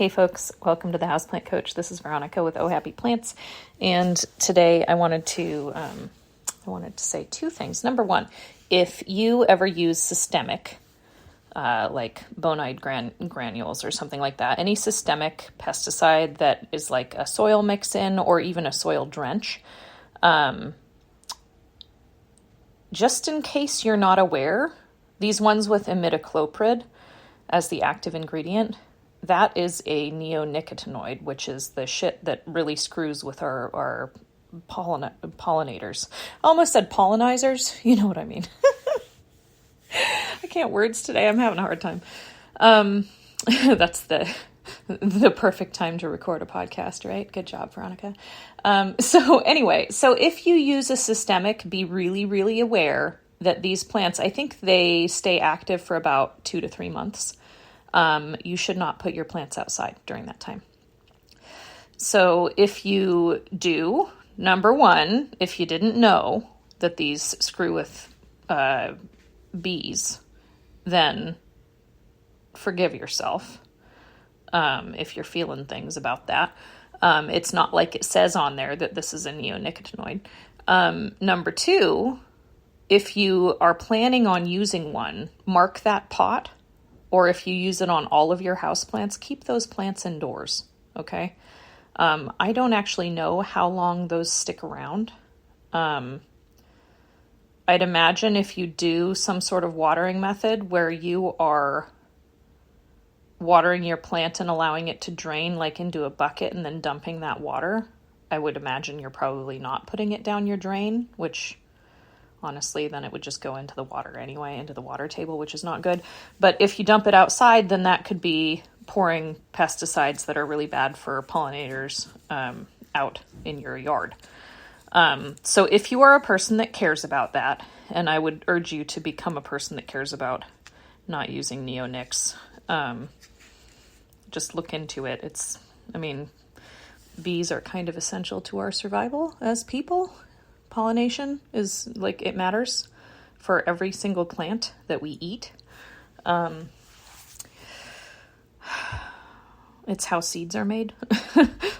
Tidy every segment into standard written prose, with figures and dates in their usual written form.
Hey folks, welcome to the Houseplant Coach. This is Veronica with Oh Happy Plants, and today I wanted to say two things. Number one, if you ever use systemic, like bonide granules or something like that, any systemic pesticide that is like a soil mix-in or even a soil drench, just in case you're not aware, these ones with imidacloprid as the active ingredient, that is a neonicotonoid, which is the shit that really screws with our pollinators. I almost said pollinizers. You know what I mean. I can't words today. I'm having a hard time. That's the perfect time to record a podcast, right? Good job, Veronica. So if you use a systemic, be really, really aware that these plants, I think they stay active for about 2 to 3 months. You should not put your plants outside during that time. So if you do, number one, if you didn't know that these screw with bees, then forgive yourself if you're feeling things about that. It's not like it says on there that this is a neonicotinoid. Number two, if you are planning on using one, mark that pot. Or if you use it on all of your houseplants, keep those plants indoors, okay? I don't actually know how long those stick around. I'd imagine if you do some sort of watering method where you are watering your plant and allowing it to drain like into a bucket and then dumping that water, I would imagine you're probably not putting it down your drain, which honestly, then it would just go into the water anyway, into the water table, which is not good. But if you dump it outside, then that could be pouring pesticides that are really bad for pollinators out in your yard. So if you are a person that cares about that, and I would urge you to become a person that cares about not using neonics, just look into it. Bees are kind of essential to our survival as people. Pollination is like, it matters for every single plant that we eat. It's how seeds are made.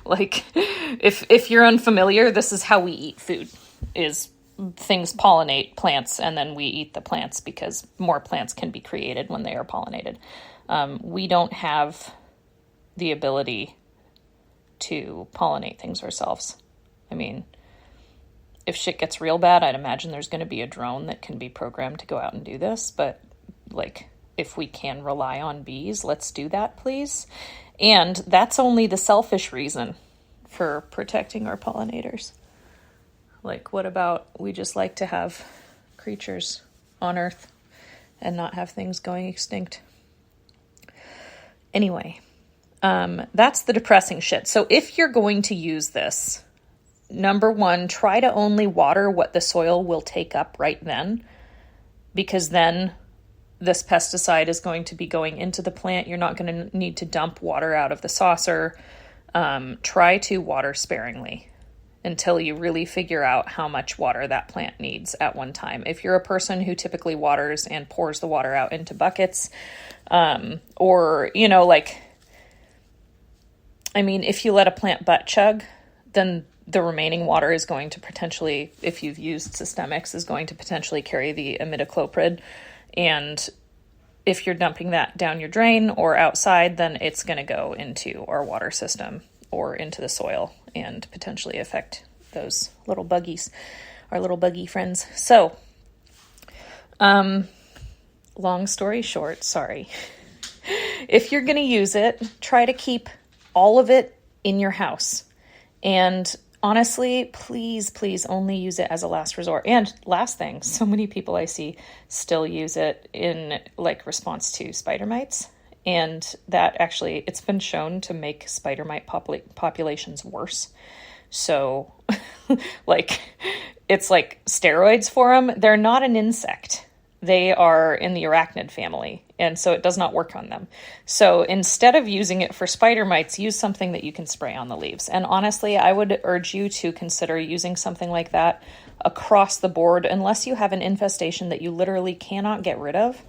Like if you're unfamiliar, this is how we eat food, is things pollinate plants and then we eat the plants because more plants can be created when they are pollinated. We don't have the ability to pollinate things ourselves. If shit gets real bad, I'd imagine there's going to be a drone that can be programmed to go out and do this. But, if we can rely on bees, let's do that, please. And that's only the selfish reason for protecting our pollinators. What about we just like to have creatures on Earth and not have things going extinct? Anyway, that's the depressing shit. So if you're going to use this, number one, try to only water what the soil will take up right then, because then this pesticide is going to be going into the plant. You're not going to need to dump water out of the saucer. Try to water sparingly until you really figure out how much water that plant needs at one time. If you're a person who typically waters and pours the water out into buckets, if you let a plant butt chug, then the remaining water is going to potentially, if you've used systemics, is going to potentially carry the imidacloprid. And if you're dumping that down your drain or outside, then it's going to go into our water system or into the soil and potentially affect those little buggies, our little buggy friends. So, long story short, sorry. If you're going to use it, try to keep all of it in your house. And honestly, please only use it as a last resort. And last thing, so many people I see still use it in response to spider mites. And that actually, it's been shown to make spider mite populations worse. So it's like steroids for them. They're not an insect. They are in the arachnid family, and so it does not work on them. So instead of using it for spider mites, use something that you can spray on the leaves. And honestly, I would urge you to consider using something like that across the board, unless you have an infestation that you literally cannot get rid of.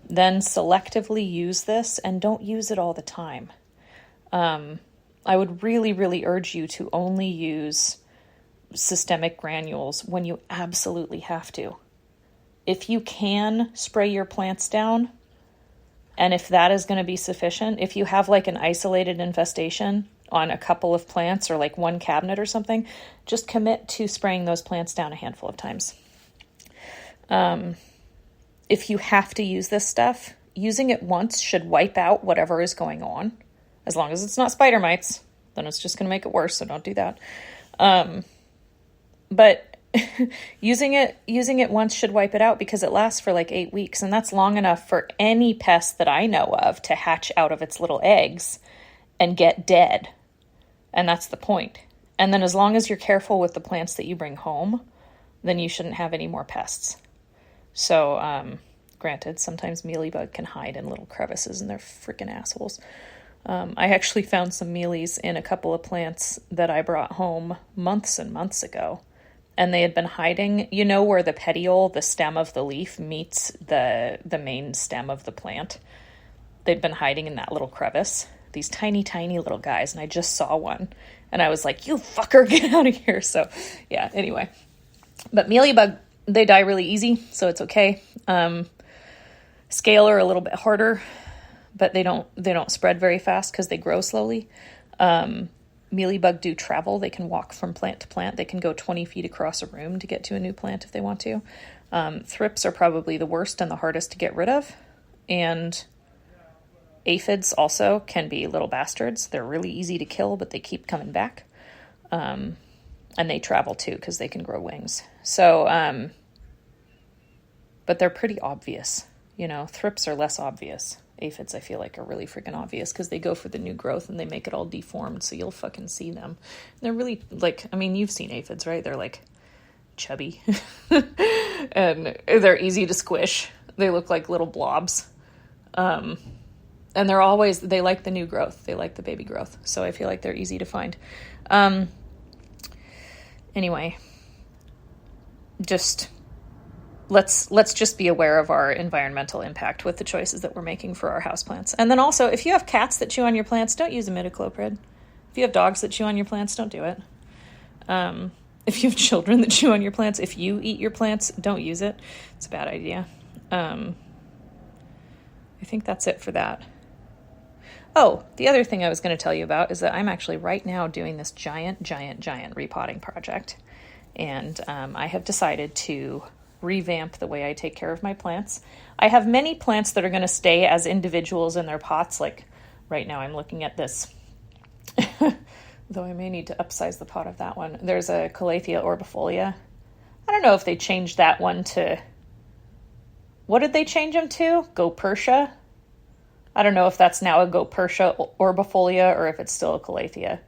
Then selectively use this, and don't use it all the time. I would really, really urge you to only use systemic granules when you absolutely have to. If you can spray your plants down, and if that is going to be sufficient, if you have like an isolated infestation on a couple of plants or like one cabinet or something, just commit to spraying those plants down a handful of times. If you have to use this stuff, using it once should wipe out whatever is going on. As long as it's not spider mites, then it's just going to make it worse, so don't do that. But using it once should wipe it out because it lasts for like 8 weeks, and that's long enough for any pest that I know of to hatch out of its little eggs and get dead. And that's the point. And then as long as you're careful with the plants that you bring home, then you shouldn't have any more pests. So, granted, sometimes mealybug can hide in little crevices and they're freaking assholes. I actually found some mealies in a couple of plants that I brought home months and months ago. And they had been hiding, you know, where the petiole, the stem of the leaf, meets the main stem of the plant. They'd been hiding in that little crevice. These tiny, tiny little guys. And I just saw one. And I was like, you fucker, get out of here. So, yeah, anyway. But mealybug, they die really easy, so it's okay. Scale are a little bit harder, but they don't spread very fast because they grow slowly. Mealybug do travel. They can walk from plant to plant. They can go 20 feet across a room to get to a new plant if they want to. Thrips are probably the worst and the hardest to get rid of. And aphids also can be little bastards. They're really easy to kill, but they keep coming back. And they travel too because they can grow wings. So, but they're pretty obvious. You know, thrips are less obvious. Aphids, I feel like, are really freaking obvious because they go for the new growth and they make it all deformed, so you'll fucking see them. And they're really, like, I mean, you've seen aphids, right? They're, like, chubby. And they're easy to squish. They look like little blobs. And they like the new growth. They like the baby growth. So I feel like they're easy to find. Anyway, let's just be aware of our environmental impact with the choices that we're making for our houseplants. And then also, if you have cats that chew on your plants, don't use imidacloprid. If you have dogs that chew on your plants, don't do it. If you have children that chew on your plants, if you eat your plants, don't use it. It's a bad idea. I think that's it for that. Oh, the other thing I was going to tell you about is that I'm actually right now doing this giant repotting project. And I have decided to revamp the way I take care of my plants. I have many plants that are going to stay as individuals in their pots. Like right now I'm looking at this, though I may need to upsize the pot of that one. There's a Calathea orbifolia. I don't know if they changed that one to, what did they change them to? Gopertia? I don't know if that's now a Gopertia orbifolia or if it's still a Calathea.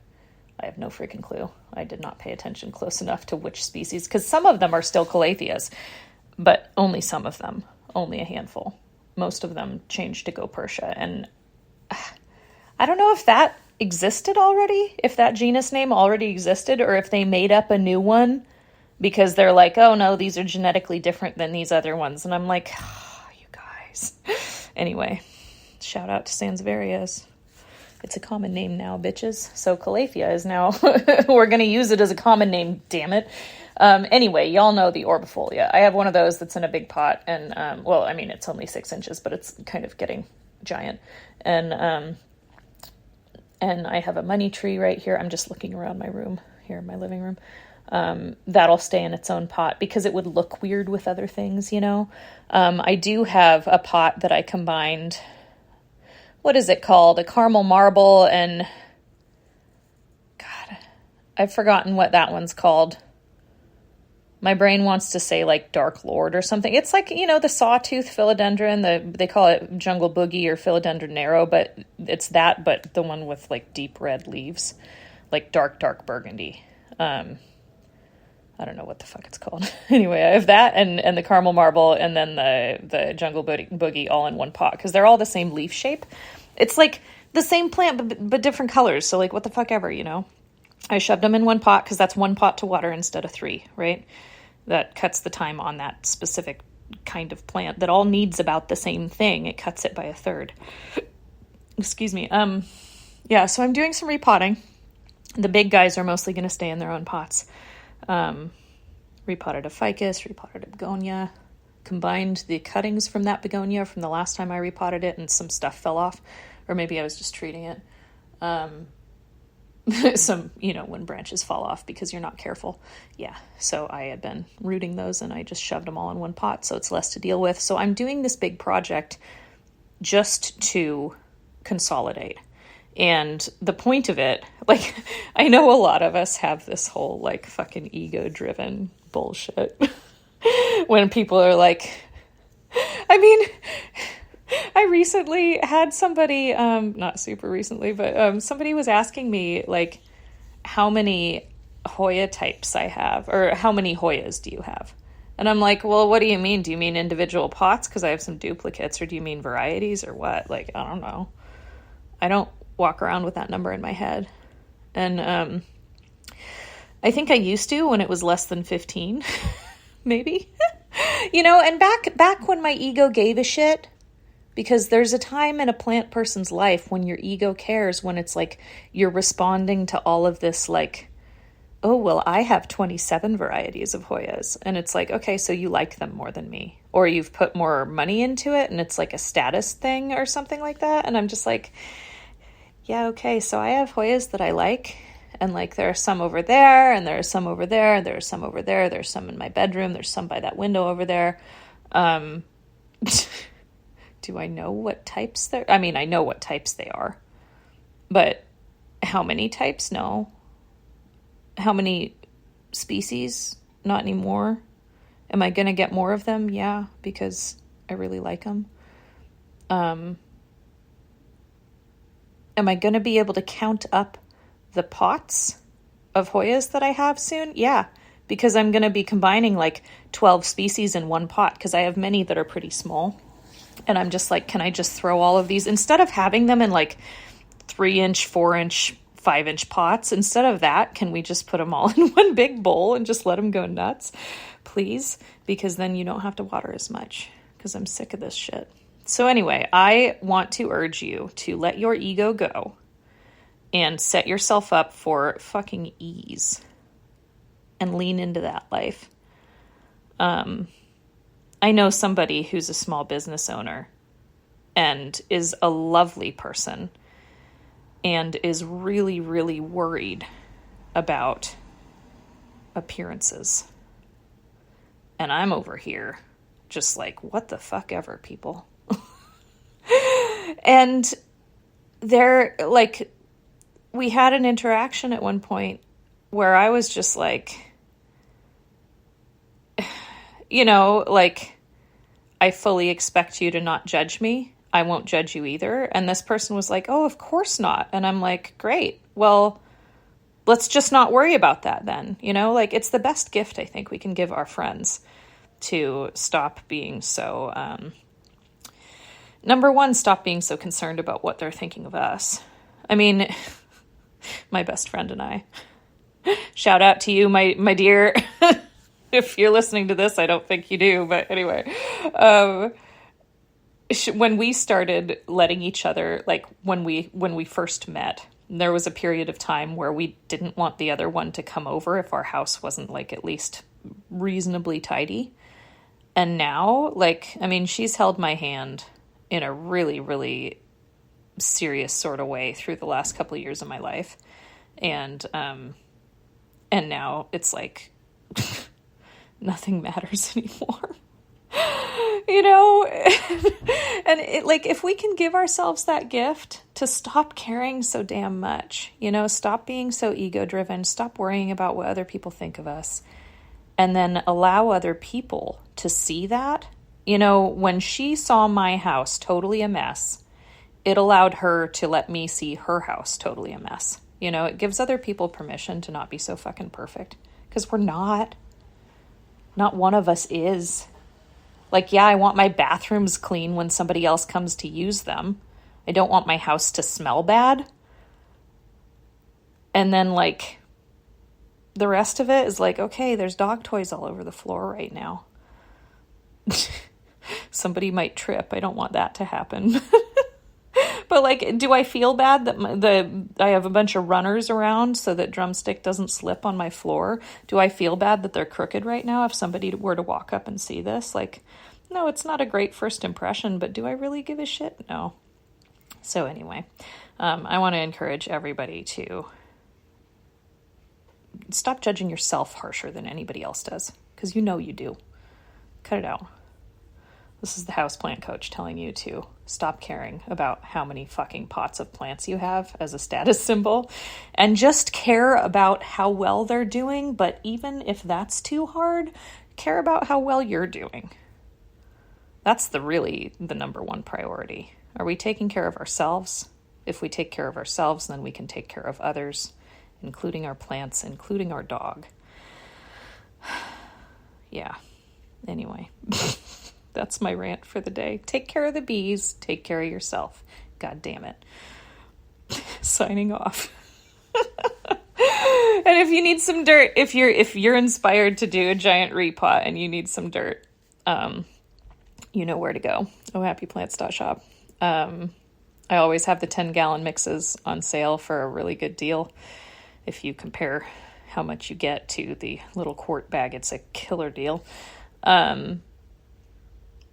I have no freaking clue. I did not pay attention close enough to which species, because some of them are still Calatheas, but only some of them, only a handful. Most of them changed to Gopertia, and I don't know if that existed already, if that genus name already existed, or if they made up a new one because they're like, oh no, these are genetically different than these other ones. And I'm like, oh, you guys. Anyway, shout out to Sansevieria. It's a common name now, bitches. So Calathea is now, we're going to use it as a common name, damn it. Anyway, y'all know the orbifolia. I have one of those that's in a big pot, and, well, I mean, it's only 6 inches, but it's kind of getting giant. And I have a money tree right here. I'm just looking around my room here in my living room. That'll stay in its own pot because it would look weird with other things, you know. I do have a pot that I combined. What is it called? A caramel marble and, God, I've forgotten what that one's called. My brain wants to say like Dark Lord or something. It's like, you know, the sawtooth philodendron, they call it jungle boogie or philodendron narrow, but it's that, but the one with like deep red leaves, like dark burgundy. I don't know what the fuck it's called. Anyway, I have that and the caramel marble and then the jungle boogie all in one pot because they're all the same leaf shape. It's like the same plant but different colors. So like what the fuck ever, you know. I shoved them in one pot because that's one pot to water instead of 3, right? That cuts the time on that specific kind of plant that all needs about the same thing. It cuts it by 1/3. Excuse me. Yeah, so I'm doing some repotting. The big guys are mostly going to stay in their own pots. Repotted a ficus, repotted a begonia, combined the cuttings from that begonia from the last time I repotted it, and some stuff fell off, or maybe I was just treating it. Some, when branches fall off because you're not careful. Yeah, so I had been rooting those and I just shoved them all in one pot, so it's less to deal with. So I'm doing this big project just to consolidate. And the point of it, like, I know a lot of us have this whole, like, fucking ego-driven bullshit. When people are like, I mean, I recently had somebody, not super recently, but somebody was asking me, like, how many Hoya types I have, or how many Hoyas do you have? And I'm like, well, what do you mean? Do you mean individual pots? Because I have some duplicates, or do you mean varieties, or what? Like, I don't know. I don't walk around with that number in my head. And I think I used to when it was less than 15, maybe. And back when my ego gave a shit, because there's a time in a plant person's life when your ego cares, when it's like you're responding to all of this, like, oh, well, I have 27 varieties of Hoyas. And it's like, okay, so you like them more than me. Or you've put more money into it and it's like a status thing or something like that. And I'm just like, yeah, okay, so I have Hoyas that I like. And like there are some over there, and there are some over there, and there are some over there. There's some in my bedroom. There's some by that window over there. Do I know what types they're... I mean, I know what types they are. But how many types? No. How many species? Not anymore. Am I going to get more of them? Yeah, because I really like them. Am I going to be able to count up the pots of Hoyas that I have soon? Yeah, because I'm going to be combining like 12 species in one pot, because I have many that are pretty small. And I'm just like, can I just throw all of these, instead of having them in like 3-inch, 4-inch, 5-inch pots, instead of that, can we just put them all in one big bowl and just let them go nuts, please? Because then you don't have to water as much, because I'm sick of this shit. So anyway, I want to urge you to let your ego go and set yourself up for fucking ease and lean into that life. I know somebody who's a small business owner and is a lovely person and is really, really worried about appearances. And I'm over here just like, what the fuck ever, people. And they're like, we had an interaction at one point where I was just like, like, I fully expect you to not judge me. I won't judge you either. And this person was like, oh, of course not. And I'm like, great. Well, let's just not worry about that then. Like, it's the best gift I think we can give our friends, to stop being so, number one, stop being so concerned about what they're thinking of us. I mean, my best friend and I, shout out to you, my dear. If you're listening to this, I don't think you do, but anyway, when we started letting each other, like when we first met, there was a period of time where we didn't want the other one to come over if our house wasn't like at least reasonably tidy. And now, like, I mean, she's held my hand in a really, really serious sort of way through the last couple of years of my life. And now it's like, nothing matters anymore. And it, like, if we can give ourselves that gift to stop caring so damn much, stop being so ego driven, stop worrying about what other people think of us, and then allow other people to see that. When she saw my house totally a mess, it allowed her to let me see her house totally a mess. It gives other people permission to not be so fucking perfect, because we're not. Not one of us is. Like, yeah, I want my bathrooms clean when somebody else comes to use them. I don't want my house to smell bad. And then, like, the rest of it is like, okay, there's dog toys all over the floor right now. Somebody might trip. I don't want that to happen. But like, do I feel bad that I have a bunch of runners around so that Drumstick doesn't slip on my floor? Do I feel bad that they're crooked right now if somebody were to walk up and see this? Like, no, it's not a great first impression, but do I really give a shit? No. So anyway, I want to encourage everybody to stop judging yourself harsher than anybody else does, because you know you do. Cut it out. This is the houseplant coach telling you to stop caring about how many fucking pots of plants you have as a status symbol and just care about how well they're doing. But even if that's too hard, care about how well you're doing. That's really the number one priority. Are we taking care of ourselves? If we take care of ourselves, then we can take care of others, including our plants, including our dog. Yeah. Anyway. That's my rant for the day. Take care of the bees. Take care of yourself. God damn it. Signing off. And if you need some dirt, if you're inspired to do a giant repot and you need some dirt, you know where to go. ohhappyplants.shop. I always have the 10-gallon mixes on sale for a really good deal. If you compare how much you get to the little quart bag, it's a killer deal.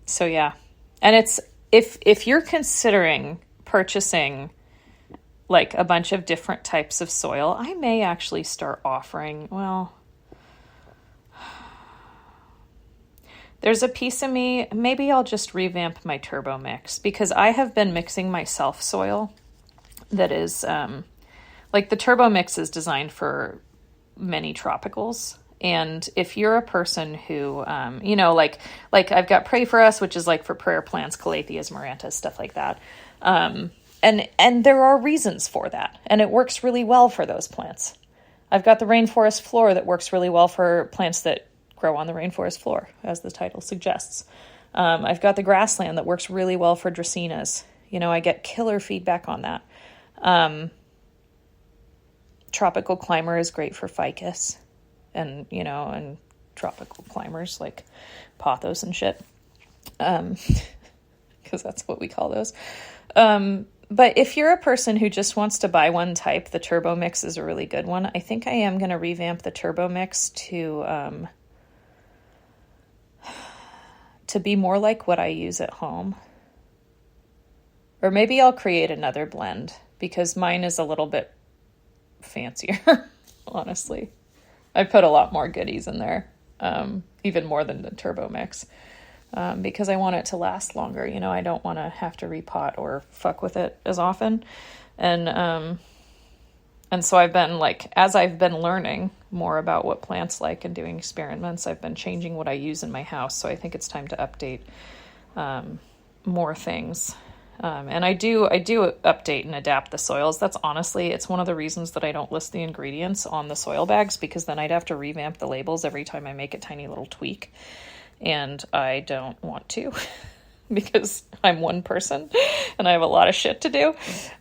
So yeah, and it's if you're considering purchasing like a bunch of different types of soil, I may actually start offering, well, there's a piece of me, maybe I'll just revamp my turbo mix, because I have been mixing myself soil that is, like the turbo mix is designed for many tropicals. And if you're a person who, like I've got Pray For Us, which is like for prayer plants, calatheas, marantas, stuff like that. And there are reasons for that. And it works really well for those plants. I've got the rainforest floor that works really well for plants that grow on the rainforest floor, as the title suggests. I've got the grassland that works really well for dracaenas. I get killer feedback on that. Tropical climber is great for ficus. And tropical climbers like pothos and shit. Because that's what we call those. But if you're a person who just wants to buy one type, the turbo mix is a really good one. I think I am going to revamp the turbo mix to be more like what I use at home. Or maybe I'll create another blend, because mine is a little bit fancier, honestly. I put a lot more goodies in there, even more than the turbo mix, because I want it to last longer. I don't want to have to repot or fuck with it as often. And so I've been as I've been learning more about what plants like and doing experiments, I've been changing what I use in my house. So I think it's time to update more things. And I do update and adapt the soils. That's honestly, it's one of the reasons that I don't list the ingredients on the soil bags, because then I'd have to revamp the labels every time I make a tiny little tweak. And I don't want to, because I'm one person and I have a lot of shit to do.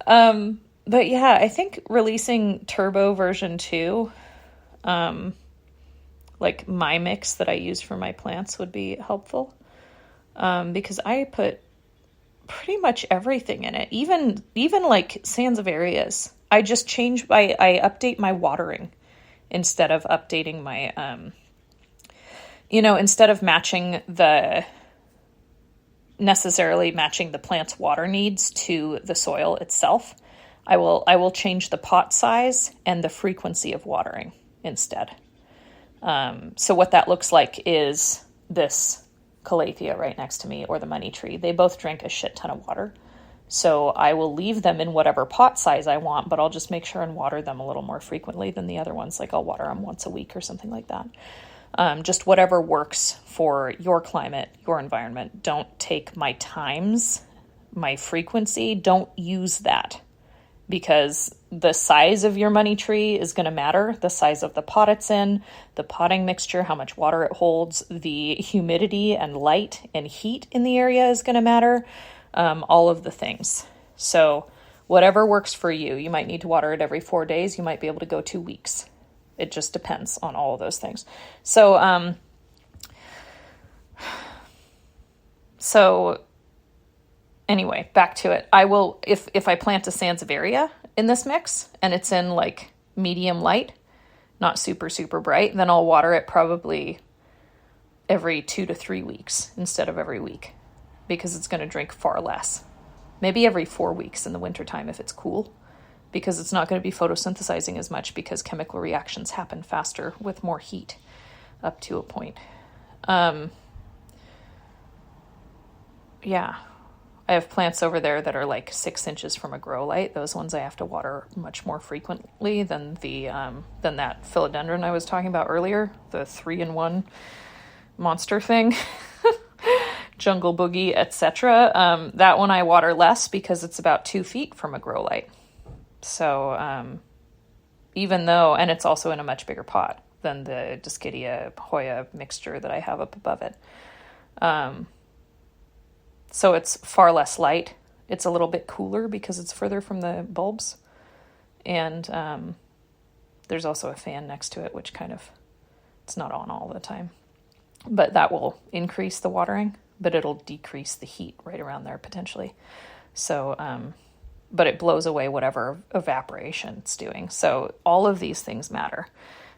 But yeah, I think releasing Turbo version 2, like my mix that I use for my plants, would be helpful. Because I put pretty much everything in it, even like Sansevieras. I just I update my watering instead of updating my, instead of necessarily matching the plant's water needs to the soil itself. I will change the pot size and the frequency of watering instead. So what that looks like is this calathea right next to me, or the money tree. They both drink a shit ton of water. So I will leave them in whatever pot size I want, but I'll just make sure and water them a little more frequently than the other ones. Like I'll water them once a week or something like that. Just whatever works for your climate, your environment. Don't take my times, my frequency. Don't use that, because the size of your money tree is going to matter. The size of the pot it's in, the potting mixture, how much water it holds, the humidity and light and heat in the area is going to matter. All of the things. So whatever works for you. You might need to water it every 4 days. You might be able to go 2 weeks. It just depends on all of those things. So Anyway, back to it. I will, if I plant a Sansevieria in this mix and it's in like medium light, not super, super bright, then I'll water it probably every 2 to 3 weeks instead of every week, because it's going to drink far less. Maybe every 4 weeks in the wintertime if it's cool, because it's not going to be photosynthesizing as much because chemical reactions happen faster with more heat up to a point. Yeah. I have plants over there that are like 6 inches from a grow light. Those ones I have to water much more frequently than than that philodendron I was talking about earlier, the 3-in-1 monster thing, jungle boogie, etc. That one I water less because it's about 2 feet from a grow light. So even though, and it's also in a much bigger pot than the Dischidia Hoya mixture that I have up above it. So it's far less light. It's a little bit cooler because it's further from the bulbs. And there's also a fan next to it, which kind of, it's not on all the time. But that will increase the watering, but it'll decrease the heat right around there potentially. So, but it blows away whatever evaporation it's doing. So all of these things matter.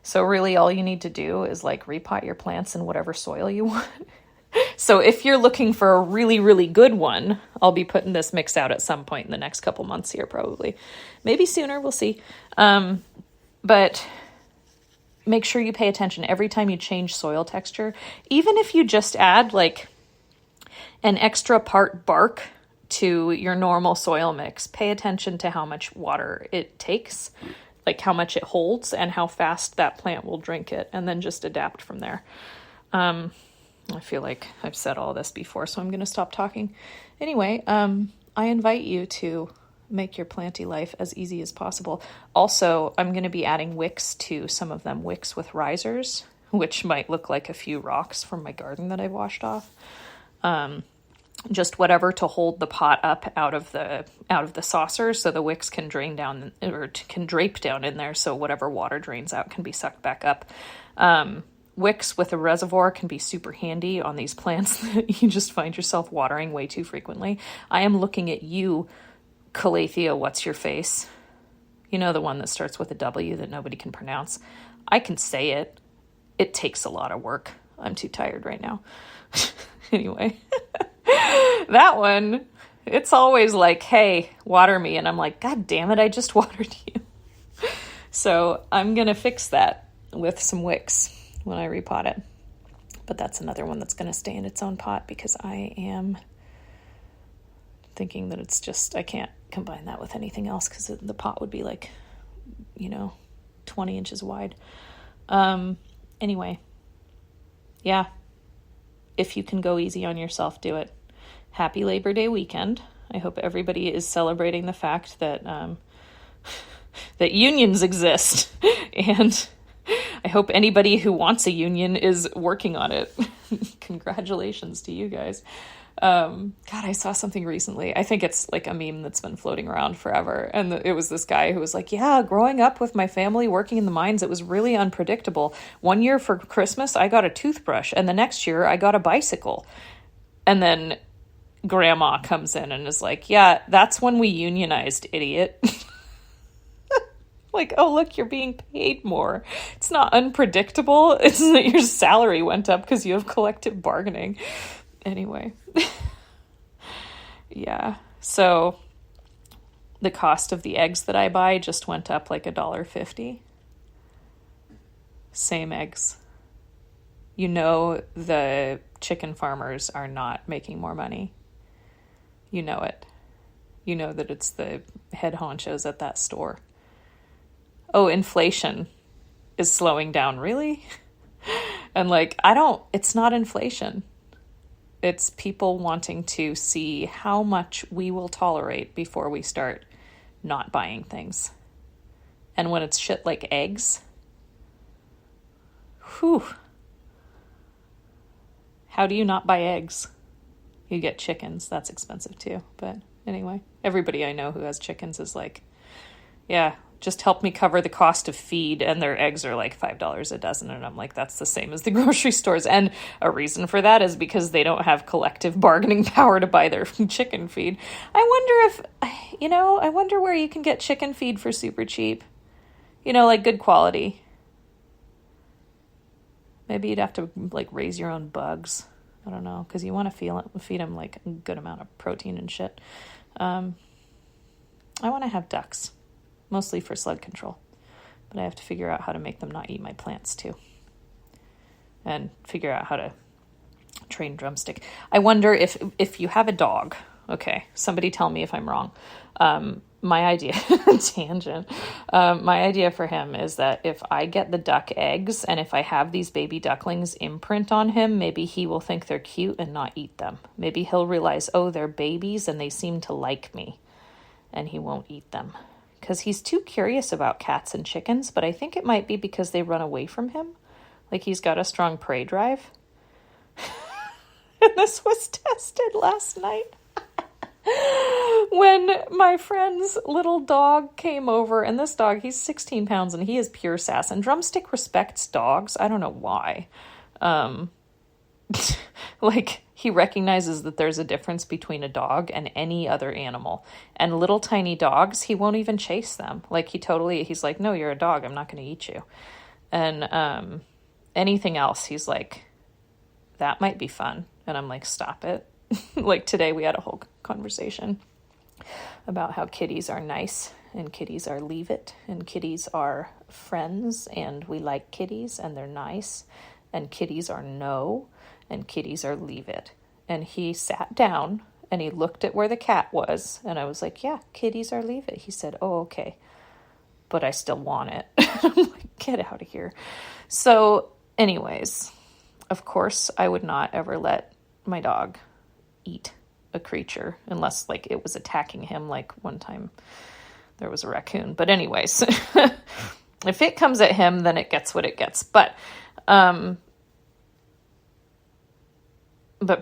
So really all you need to do is like repot your plants in whatever soil you want. So if you're looking for a really, really good one, I'll be putting this mix out at some point in the next couple months here, probably. Maybe sooner, we'll see. But make sure you pay attention every time you change soil texture. Even if you just add like an extra part bark to your normal soil mix, pay attention to how much water it takes, like how much it holds and how fast that plant will drink it, and then just adapt from there. I feel like I've said all this before, so I'm going to stop talking. Anyway, I invite you to make your planty life as easy as possible. Also, I'm going to be adding wicks to some of them, wicks with risers, which might look like a few rocks from my garden that I've washed off. Just whatever to hold the pot up out of the saucer, so the wicks can drain down or can drape down in there, so whatever water drains out can be sucked back up. Wicks with a reservoir can be super handy on these plants that you just find yourself watering way too frequently. I am looking at you, Calathea, what's your face? You know, the one that starts with a W that nobody can pronounce. I can say it. It takes a lot of work. I'm too tired right now. Anyway, that one, it's always like, hey, water me. And I'm like, God damn it, I just watered you. So I'm going to fix that with some wicks when I repot it. But that's another one that's going to stay in its own pot because I am thinking that it's just, I can't combine that with anything else because the pot would be like, 20 inches wide. Anyway, yeah. If you can go easy on yourself, do it. Happy Labor Day weekend. I hope everybody is celebrating the fact that that unions exist, and I hope anybody who wants a union is working on it. Congratulations to you guys. God, I saw something recently. I think it's like a meme that's been floating around forever. And it was this guy who was like, yeah, growing up with my family working in the mines, it was really unpredictable. One year for Christmas, I got a toothbrush. And the next year, I got a bicycle. And then grandma comes in and is like, yeah, that's when we unionized, idiot. Like, oh, look, you're being paid more. It's not unpredictable. It's that your salary went up because you have collective bargaining. Anyway. Yeah. So the cost of the eggs that I buy just went up like $1.50. Same eggs. You know the chicken farmers are not making more money. You know it. You know that it's the head honchos at that store. Oh, inflation is slowing down, really? And like, it's not inflation. It's people wanting to see how much we will tolerate before we start not buying things. And when it's shit like eggs, whew. How do you not buy eggs? You get chickens. That's expensive too. But anyway, everybody I know who has chickens is like, yeah, just help me cover the cost of feed, and their eggs are like $5 a dozen. And I'm like, that's the same as the grocery stores. And a reason for that is because they don't have collective bargaining power to buy their chicken feed. I wonder where you can get chicken feed for super cheap, like good quality. Maybe you'd have to like raise your own bugs. I don't know, because you want to feed them like a good amount of protein and shit. I want to have ducks, mostly for slug control, but I have to figure out how to make them not eat my plants too, and figure out how to train drumstick. I wonder if you have a dog. Okay, somebody tell me if I'm wrong. My idea, tangent, my idea for him is that if I get the duck eggs and if I have these baby ducklings imprint on him, maybe he will think they're cute and not eat them. Maybe he'll realize, oh, they're babies and they seem to like me, and he won't eat them. Because he's too curious about cats and chickens, but I think it might be because they run away from him. Like he's got a strong prey drive. And this was tested last night. When my friend's little dog came over, and this dog, he's 16 pounds and he is pure sass, and Drumstick respects dogs. I don't know why. Like he recognizes that there's a difference between a dog and any other animal, and little tiny dogs, he won't even chase them. Like he's like, no, you're a dog. I'm not going to eat you. And, anything else, he's like, that might be fun. And I'm like, stop it. Like today we had a whole conversation about how kitties are nice and kitties are leave it and kitties are friends and we like kitties and they're nice and kitties are no and kitties are leave it. And he sat down and he looked at where the cat was, and I was like, yeah, kitties are leave it. He said, oh, okay, but I still want it. I'm like, get out of here. So anyways, of course I would not ever let my dog eat a creature unless like it was attacking him. Like one time there was a raccoon, but anyways, if it comes at him, then it gets what it gets. But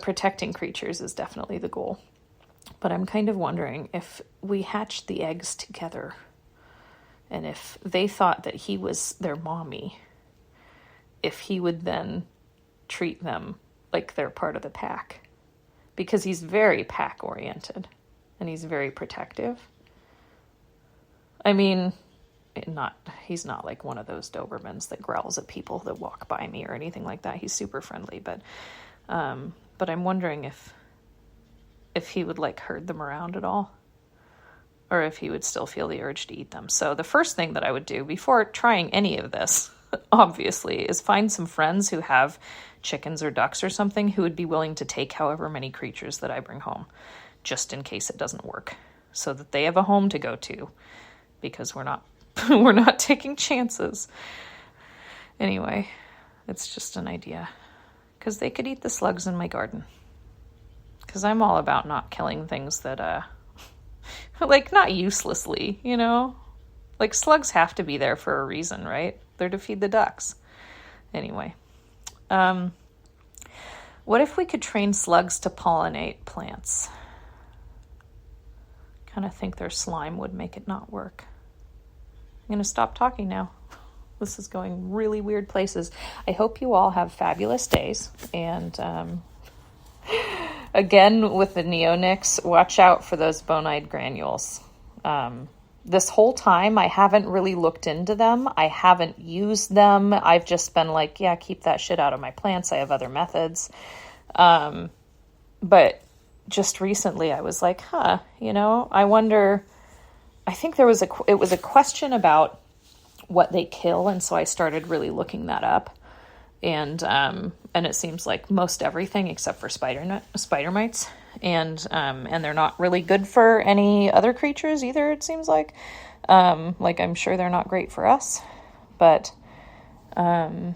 protecting creatures is definitely the goal. But I'm kind of wondering if we hatched the eggs together and if they thought that he was their mommy, if he would then treat them like they're part of the pack. Because he's very pack-oriented, and he's very protective. I mean, he's not like one of those Dobermans that growls at people that walk by me or anything like that. He's super friendly, but I'm wondering if he would like herd them around at all, or if he would still feel the urge to eat them. So the first thing that I would do before trying any of this, obviously, is find some friends who have chickens or ducks or something who would be willing to take however many creatures that I bring home, just in case it doesn't work, so that they have a home to go to, because we're not taking chances. Anyway, it's just an idea, because they could eat the slugs in my garden, because I'm all about not killing things that like not uselessly, like slugs have to be there for a reason, right? They're to feed the ducks. Anyway, what if we could train slugs to pollinate plants? Kind of think their slime would make it not work. I'm going to stop talking now. This is going really weird places. I hope you all have fabulous days. And again, with the neonics, watch out for those bone-eyed granules. This whole time, I haven't really looked into them. I haven't used them. I've just been like, yeah, keep that shit out of my plants. I have other methods. But just recently I was like, I wonder, I think it was a question about what they kill. And so I started really looking that up. And it seems like most everything except for spider mites. And they're not really good for any other creatures either, it seems like. I'm sure they're not great for us, but I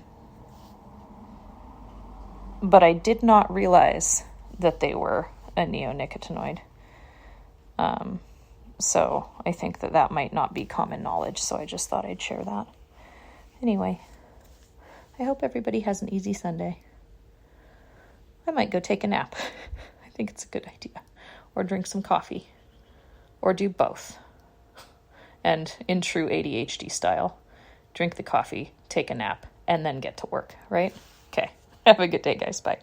did not realize that they were a neonicotinoid. So I think that might not be common knowledge, so I just thought I'd share that. Anyway, I hope everybody has an easy Sunday. I might go take a nap. I think it's a good idea. Or drink some coffee. Or do both. And in true ADHD style, drink the coffee, take a nap, and then get to work, right? Okay. Have a good day, guys. Bye.